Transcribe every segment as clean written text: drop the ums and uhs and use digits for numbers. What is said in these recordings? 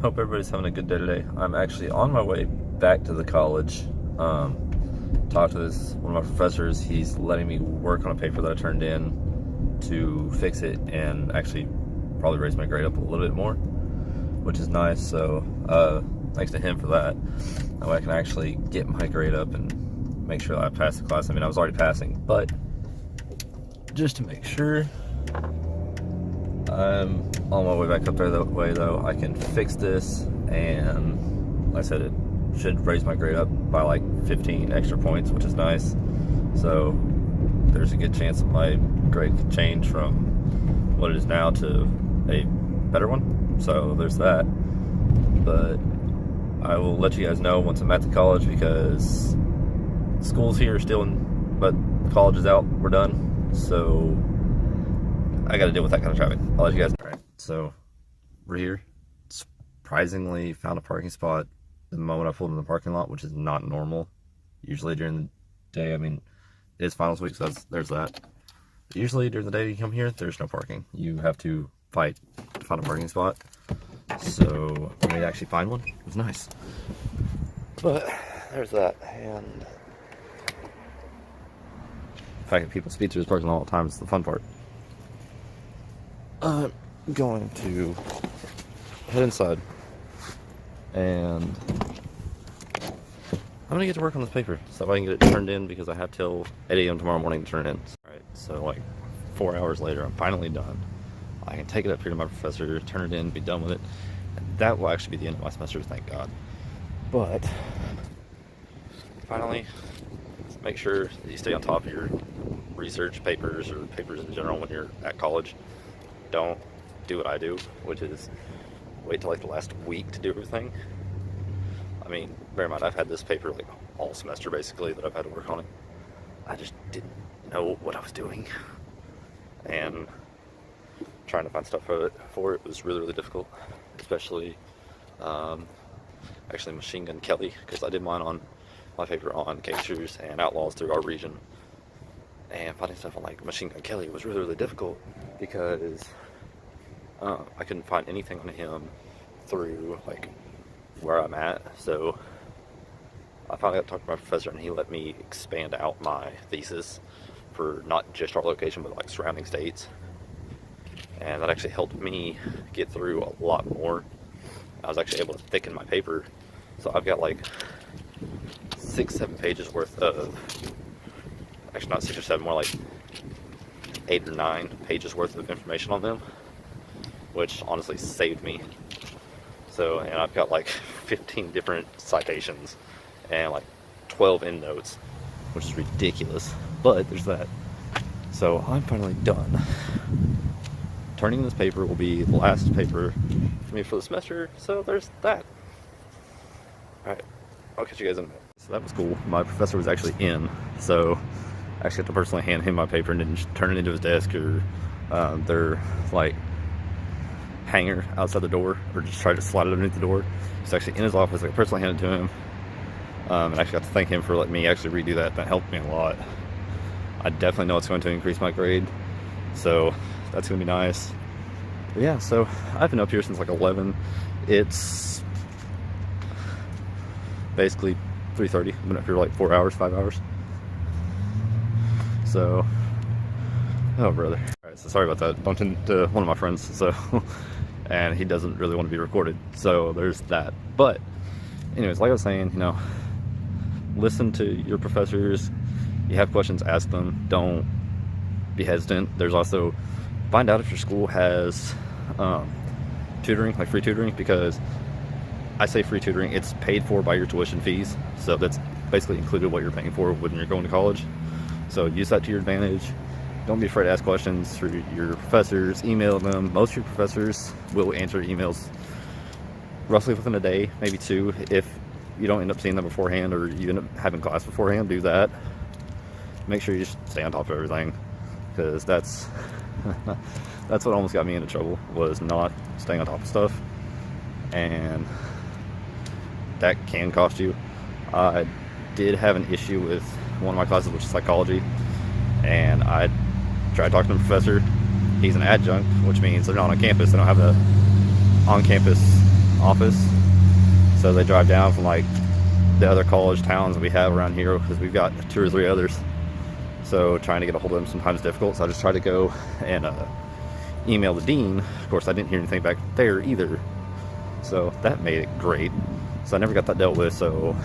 Hope everybody's having a good day today. I'm actually on my way back to the college. Talked to one of my professors. He's letting me work on a paper that I turned in to fix it and actually probably raise my grade up a little bit more, which is nice. So thanks to him for that. That way I can actually get my grade up and make sure that I pass the class. I mean, I was already passing, but just to make sure I'm on my way back up there that way, though, I can fix this, and like I said, it should raise my grade up by like 15 extra points, which is nice. So there's a good chance that my grade could change from what it is now to a better one. So there's that. But I will let you guys know once I'm at the college, because school's here still, but college is out. We're done. So I got to deal with that kind of traffic. I'll let you guys know. All right, so we're here. Surprisingly, found a parking spot the moment I pulled in the parking lot, which is not normal. Usually during the day, I mean, it is finals week, so there's that. Usually during the day you come here, there's no parking. You have to fight to find a parking spot. So I made actually find one. It was nice. But there's that, and the fact that people speed through this parking lot all the time is the fun part. I'm going to head inside, and I'm gonna get to work on this paper so I can get it turned in, because I have till 8 a.m. tomorrow morning to turn it in. Alright, so like 4 hours later, I'm finally done. I can take it up here to my professor, turn it in, be done with it, and that will actually be the end of my semester, thank God. But finally, make sure that you stay on top of your research papers, or papers in general, when you're at college. Don't do what I do, which is wait till like the last week to do everything. I mean, bear in mind, I've had this paper like all semester basically that I've had to work on it. I just didn't know what I was doing, and trying to find stuff for it was really, really difficult, especially actually Machine Gun Kelly, because I did mine on my paper on gangsters and outlaws through our region. And finding stuff on like Machine Gun Kelly was really, really difficult, because I couldn't find anything on him through like where I'm at. So I finally got to talk to my professor, and he let me expand out my thesis for not just our location, but like surrounding states. And that actually helped me get through a lot more. I was actually able to thicken my paper. So I've got like 6-7 pages worth of, actually not 6 or 7, more like 8 or 9 pages worth of information on them, which honestly saved me. So, and I've got like 15 different citations and like 12 endnotes, which is ridiculous, but there's that. So I'm finally done. Turning this paper will be the last paper for me for the semester, so there's that. Alright, I'll catch you guys in a minute. So that was cool. My professor was actually in, so I actually had to personally hand him my paper and didn't turn it into his desk or their like hanger outside the door, or just try to slide it underneath the door. It's actually in his office. I personally handed it to him, and I actually got to thank him for letting me actually redo that. That helped me a lot. I definitely know it's going to increase my grade, so that's going to be nice. But yeah, so I've been up here since like 11. It's basically 3:30. I've been up here like 4 hours, 5 hours. So, oh brother. Alright, so sorry about that. Bumped into one of my friends, so and he doesn't really want to be recorded. So there's that. But anyways, like I was saying, you know, listen to your professors. You have questions, ask them. Don't be hesitant. There's also, find out if your school has tutoring, like free tutoring, because I say free tutoring, it's paid for by your tuition fees. So that's basically included what you're paying for when you're going to college. So use that to your advantage. Don't be afraid to ask questions through your professors. Email them. Most of your professors will answer emails roughly within a day, maybe 2. If you don't end up seeing them beforehand, or you end up having class beforehand, do that. Make sure you just stay on top of everything, because that's that's what almost got me into trouble, was not staying on top of stuff, and that can cost you. I did have an issue with one of my classes, which is psychology, and I tried talking to the professor. He's an adjunct, which means they're not on campus. They don't have a on-campus office. So they drive down from like the other college towns that we have around here, because we've got 2 or 3 others. So trying to get a hold of them sometimes is difficult. So I just try to go and email the dean. Of course, I didn't hear anything back there either. So that made it great. So I never got that dealt with. So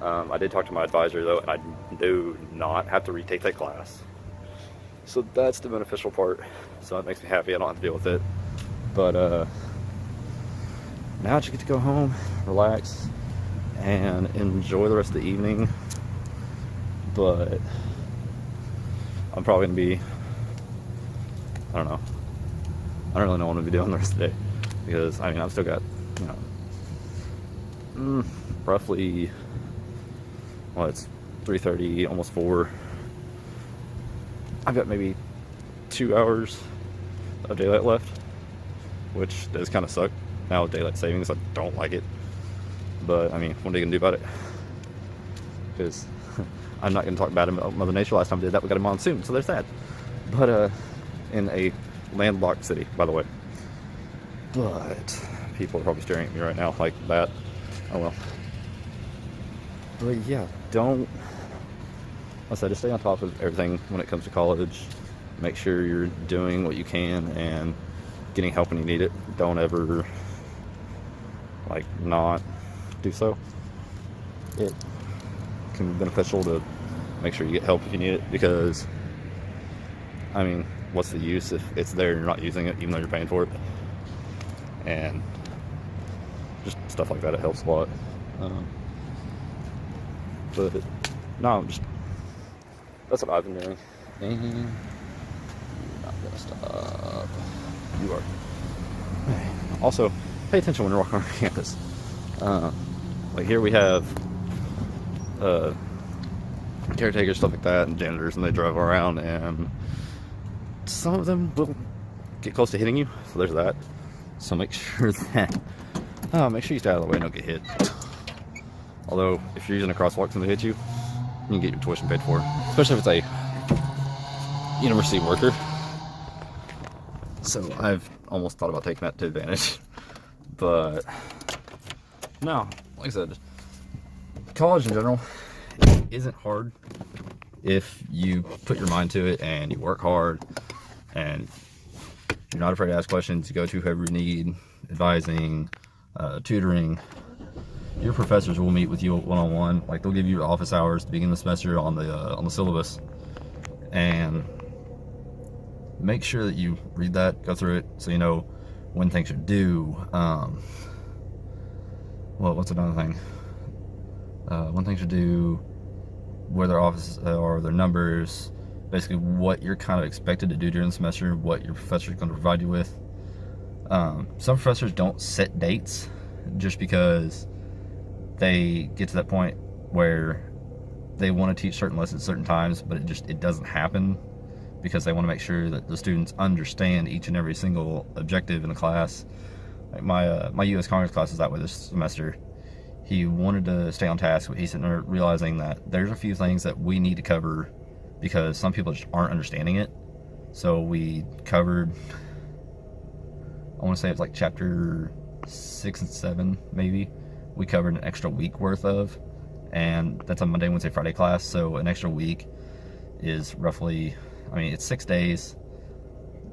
I did talk to my advisor though, and I do not have to retake that class. So that's the beneficial part. So that makes me happy. I don't have to deal with it. But now I just get to go home, relax, and enjoy the rest of the evening. But I'm probably gonna be, I don't know. I don't really know what I'm gonna be doing the rest of the day, because I mean I've still got, you know, roughly, well, it's 3:30, almost 4. I've got maybe 2 hours of daylight left, which does kind of suck. Now with daylight savings, I don't like it, but I mean, what are you gonna do about it? Because I'm not gonna talk bad about Mother Nature. Last time I did that, we got a monsoon, so there's that. But in a landlocked city, by the way. But people are probably staring at me right now like that. Oh well. But yeah, like I said, just stay on top of everything when it comes to college. Make sure you're doing what you can and getting help when you need it. Don't ever like not do so. It can be beneficial to make sure you get help if you need it, because I mean, what's the use if it's there and you're not using it even though you're paying for it? And just stuff like that, it helps a lot. But no, that's what I've been doing. And you're not gonna stop. You are. Also, pay attention when you're walking around campus. Like here we have caretakers, stuff like that, and janitors, and they drive around, and some of them will get close to hitting you. So there's that. So make sure that make sure you stay out of the way and don't get hit. Although if you're using a crosswalk and they hit you, you can get your tuition paid for, especially if it's a university worker. So I've almost thought about taking that to advantage, but no, like I said, college in general isn't hard if you put your mind to it and you work hard and you're not afraid to ask questions. You go to whoever you need, advising, tutoring. Your professors will meet with you one-on-one. Like they'll give you office hours to begin the semester on the syllabus, and make sure that you read that, go through it, so you know when things are due. Well, what's another thing? When things are due, where their offices are, their numbers, basically what you're kind of expected to do during the semester, what your professor is going to provide you with. Some professors don't set dates just because they get to that point where they want to teach certain lessons at certain times, but it doesn't happen, because they want to make sure that the students understand each and every single objective in the class. Like my U.S. Congress class is that way this semester. He wanted to stay on task, but he's sitting there realizing that there's a few things that we need to cover because some people just aren't understanding it. So we covered, I want to say it's like chapter 6 and 7 maybe. We covered an extra week worth of, and that's a Monday, Wednesday, Friday class. So an extra week is roughly, I mean, it's 6 days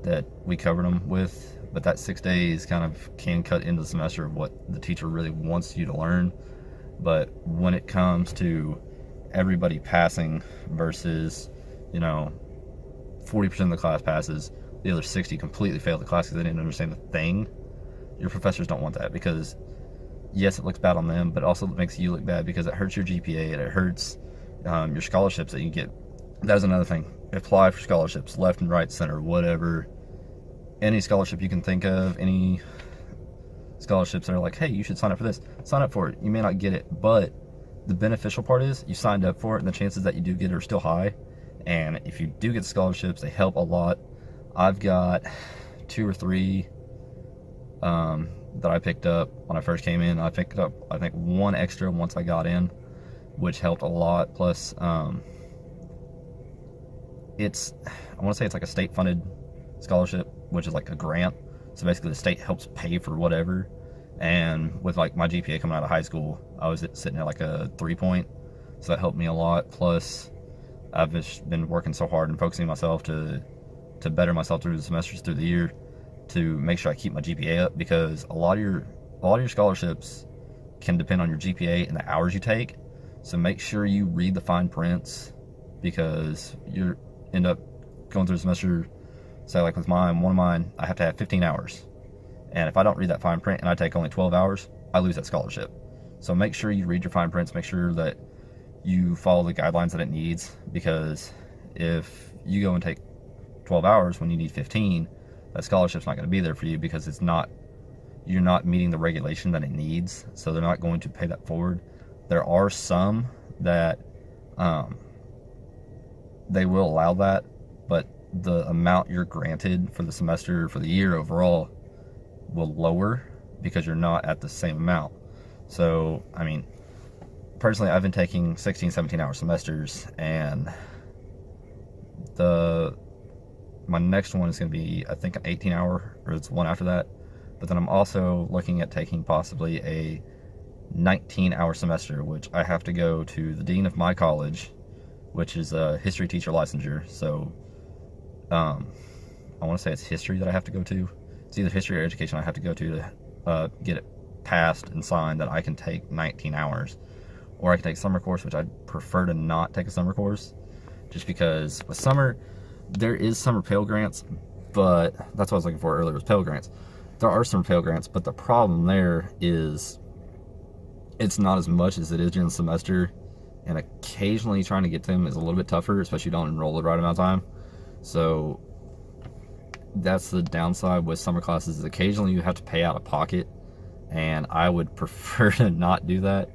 that we covered them with, but that 6 days kind of can cut into the semester of what the teacher really wants you to learn. But when it comes to everybody passing versus, 40% of the class passes, the other 60 completely failed the class because they didn't understand the thing, your professors don't want that, because yes, it looks bad on them, but also it makes you look bad because it hurts your GPA and it hurts your scholarships that you get. That is another thing. Apply for scholarships, left and right, center, whatever. Any scholarship you can think of, any scholarships that are like, hey, you should sign up for this. Sign up for it. You may not get it, but the beneficial part is you signed up for it, and the chances that you do get it are still high. And if you do get scholarships, they help a lot. I've got 2 or 3 that I picked up when I first came in. I picked up, I think, 1 extra once I got in, which helped a lot. Plus, I want to say it's like a state-funded scholarship, which is like a grant. So basically the state helps pay for whatever, And with like my GPA coming out of high school, I was sitting at like a 3 point, so that helped me a lot. Plus, I've just been working so hard and focusing myself to better myself through the semesters through the year to make sure I keep my GPA up, because a lot of your scholarships can depend on your GPA and the hours you take. So make sure you read the fine prints, because you end up going through the semester. Say like with one of mine, I have to have 15 hours. And if I don't read that fine print and I take only 12 hours, I lose that scholarship. So make sure you read your fine prints, make sure that you follow the guidelines that it needs, because if you go and take 12 hours when you need 15, that scholarship's not going to be there for you, because you're not meeting the regulation that it needs. So they're not going to pay that forward. There are some that they will allow that, but the amount you're granted for the semester, for the year overall, will lower because you're not at the same amount. So, I mean, personally, I've been taking 16, 17-hour semesters, and my next one is going to be, I think, an 18-hour, or it's one after that. But then I'm also looking at taking possibly a 19-hour semester, which I have to go to the dean of my college, which is a history teacher licensure. So, I want to say it's history that I have to go to. It's either history or education I have to go to get it passed and signed that I can take 19 hours. Or I can take a summer course, which I'd prefer to not take a summer course, just because with summer, there is summer Pell Grants, but that's what I was looking for earlier, was Pell Grants. There are some Pell Grants, but the problem there is it's not as much as it is during the semester, and occasionally trying to get to them is a little bit tougher, especially if you don't enroll the right amount of time. So that's the downside with summer classes, is occasionally you have to pay out of pocket, and I would prefer to not do that.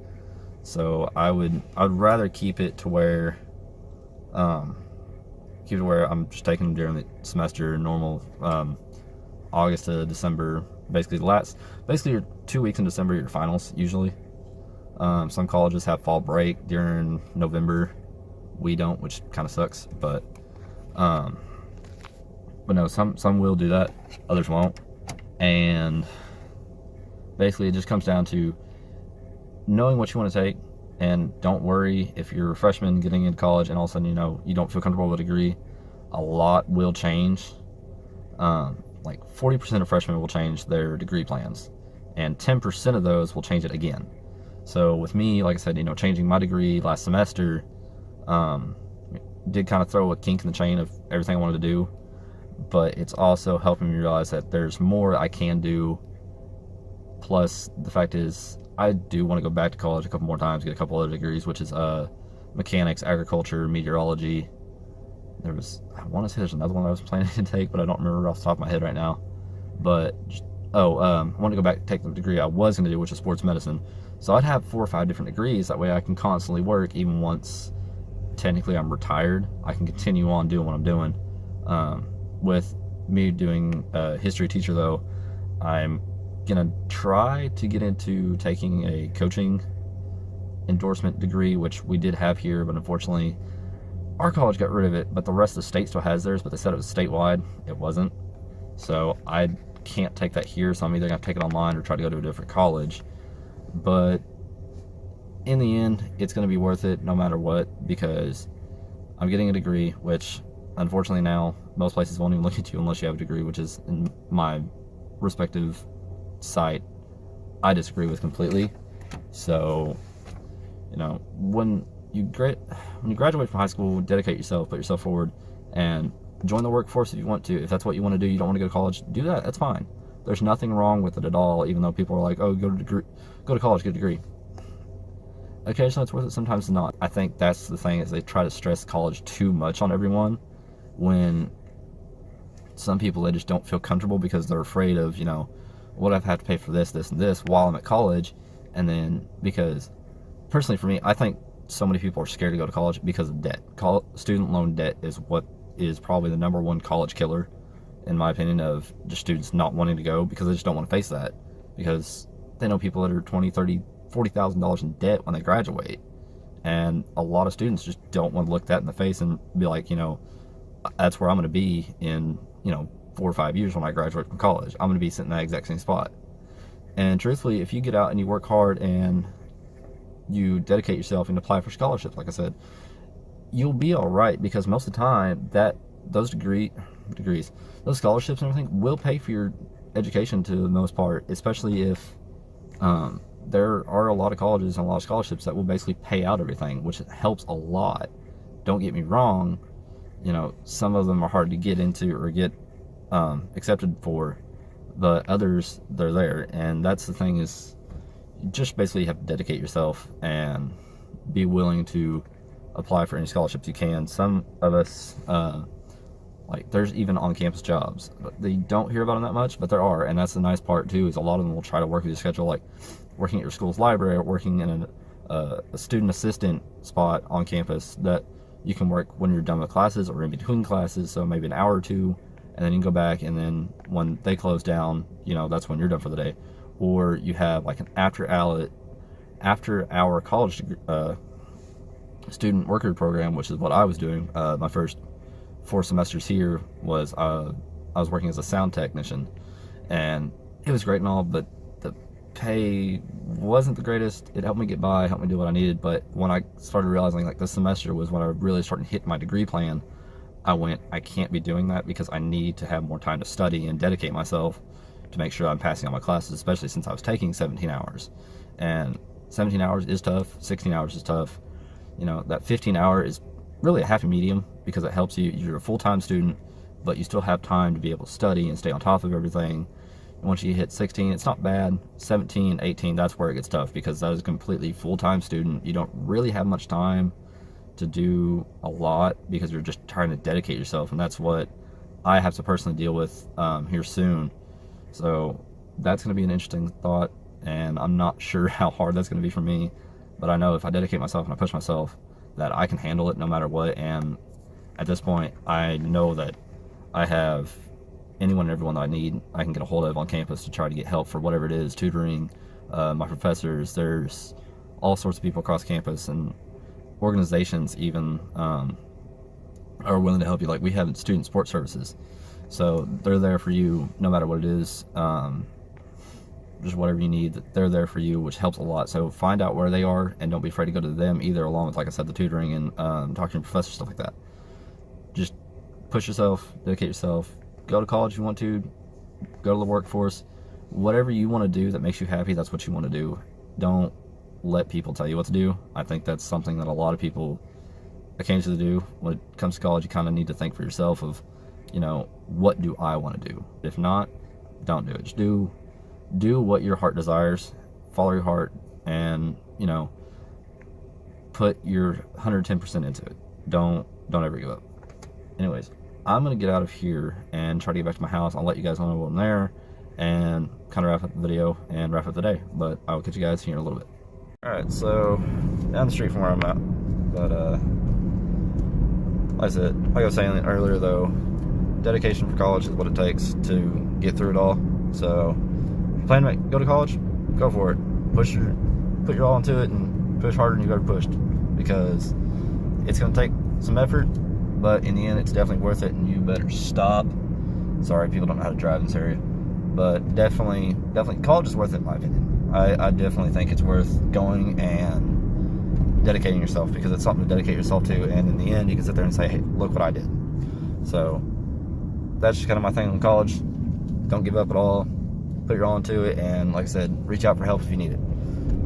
So I'd rather keep it to where I'm just taking them during the semester, normal August to December, basically your 2 weeks in December, your finals usually. Some colleges have fall break during November. We don't, which kind of sucks, but no, some will do that, others won't. And basically it just comes down to knowing what you want to take, and don't worry if you're a freshman getting into college and all of a sudden you don't feel comfortable with a degree. A lot will change. Like 40% of freshmen will change their degree plans, and 10% of those will change it again. So with me, like I said, changing my degree last semester did kind of throw a kink in the chain of everything I wanted to do, but it's also helping me realize that there's more I can do. Plus, the fact is, I do want to go back to college a couple more times, get a couple other degrees, which is mechanics, agriculture, meteorology. I want to say there's another one I was planning to take, but I don't remember off the top of my head right now. But, I want to go back and take the degree I was going to do, which is sports medicine. So I'd have 4 or 5 different degrees. That way I can constantly work, even once technically I'm retired. I can continue on doing what I'm doing. With me doing history teacher, though, I'm going to try to get into taking a coaching endorsement degree, which we did have here, but unfortunately our college got rid of it, but the rest of the state still has theirs, but they said it was statewide. It wasn't. So I can't take that here, so I'm either going to take it online or try to go to a different college. But in the end, it's going to be worth it no matter what, because I'm getting a degree, which unfortunately now most places won't even look at you unless you have a degree, which is, in my respective site, I disagree with completely. So, when you graduate from high school, dedicate yourself, put yourself forward, and join the workforce if you want to. If that's what you want to do, you don't want to go to college, do that. That's fine. There's nothing wrong with it at all, even though people are like, oh, go to college, get a degree. Occasionally it's worth it, sometimes it's not. I think that's the thing, is they try to stress college too much on everyone, when some people, they just don't feel comfortable because they're afraid of, what I've had to pay for this, this, and this while I'm at college. And then, because personally for me, I think so many people are scared to go to college because of debt. Student loan debt is what is probably the number one college killer, in my opinion, of just students not wanting to go, because they just don't want to face that, because they know people that are $20,000, $30,000, $40,000 in debt when they graduate, and a lot of students just don't want to look that in the face and be like, that's where I'm going to be in 4 or 5 years when I graduate from college. I'm going to be sitting in that exact same spot. And truthfully, if you get out and you work hard and you dedicate yourself and apply for scholarships, like I said, you'll be all right, because most of the time that those degrees, those scholarships and everything will pay for your education to the most part, especially if there are a lot of colleges and a lot of scholarships that will basically pay out everything, which helps a lot. Don't get me wrong, some of them are hard to get into or get accepted for, but others, they're there. And that's the thing, is you just basically have to dedicate yourself and be willing to apply for any scholarships you can. Some of us, there's even on-campus jobs. They don't hear about them that much, but there are, and that's the nice part too, is a lot of them will try to work with your schedule, like working at your school's library or working in a student assistant spot on campus that you can work when you're done with classes or in between classes, so maybe an hour or two, and then you can go back, and then when they close down, that's when you're done for the day. Or you have like an after-hour college student worker program, which is what I was doing. My first 4 semesters here was I was working as a sound technician, and it was great and all, but the pay wasn't the greatest. It helped me get by, helped me do what I needed, but when I started realizing like this semester was when I really started hitting my degree plan, I can't be doing that, because I need to have more time to study and dedicate myself to make sure I'm passing all my classes, especially since I was taking 17 hours. And 17 hours is tough, 16 hours is tough. That 15 hour is really a happy medium, because it helps you. You're a full-time student, but you still have time to be able to study and stay on top of everything. And once you hit 16, it's not bad. 17, 18, that's where it gets tough, because that is a completely full-time student. You don't really have much time to do a lot, because you're just trying to dedicate yourself, and that's what I have to personally deal with here soon. So that's going to be an interesting thought, and I'm not sure how hard that's going to be for me, but I know if I dedicate myself and I push myself, that I can handle it no matter what. And at this point, I know that I have anyone and everyone that I need, I can get a hold of on campus to try to get help for whatever it is, tutoring, my professors. There's all sorts of people across campus, and organizations even are willing to help you. Like, we have student support services, so they're there for you no matter what it is. Just whatever you need, they're there for you, which helps a lot. So find out where they are, and don't be afraid to go to them either, along with, like I said, the tutoring and talking to your professors, stuff like that. Just push yourself, dedicate yourself, go to college if you want to, go to the workforce. Whatever you want to do that makes you happy, that's what you want to do. Don't let people tell you what to do. I think that's something that a lot of people occasionally do. When it comes to college, you kind of need to think for yourself of, what do I want to do? If not, don't do it. Just do what your heart desires, follow your heart, and put your 110% into it. Don't ever give up. Anyways, I'm gonna get out of here and try to get back to my house. I'll let you guys know when I'm there, and kind of wrap up the video and wrap up the day, but I'll catch you guys here in a little bit. Alright, so down the street from where I'm at, but like I said, like I was saying earlier though, dedication for college is what it takes to get through it all. So if you plan to go to college, go for it. Put your all into it, and push harder than you've ever pushed, because it's going to take some effort, but in the end it's definitely worth it. And you better stop. Sorry, people don't know how to drive in this area, but definitely college is worth it in my opinion. I definitely think it's worth going and dedicating yourself, because it's something to dedicate yourself to, and in the end you can sit there and say, hey, look what I did. So that's just kind of my thing in college. Don't give up at all. Put your all into it, and like I said, reach out for help if you need it.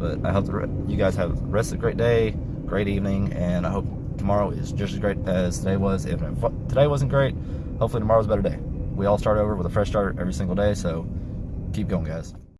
But I hope you guys have the rest of a great day, great evening, and I hope tomorrow is just as great as today was. If today wasn't great, hopefully tomorrow's a better day. We all start over with a fresh start every single day, so keep going, guys.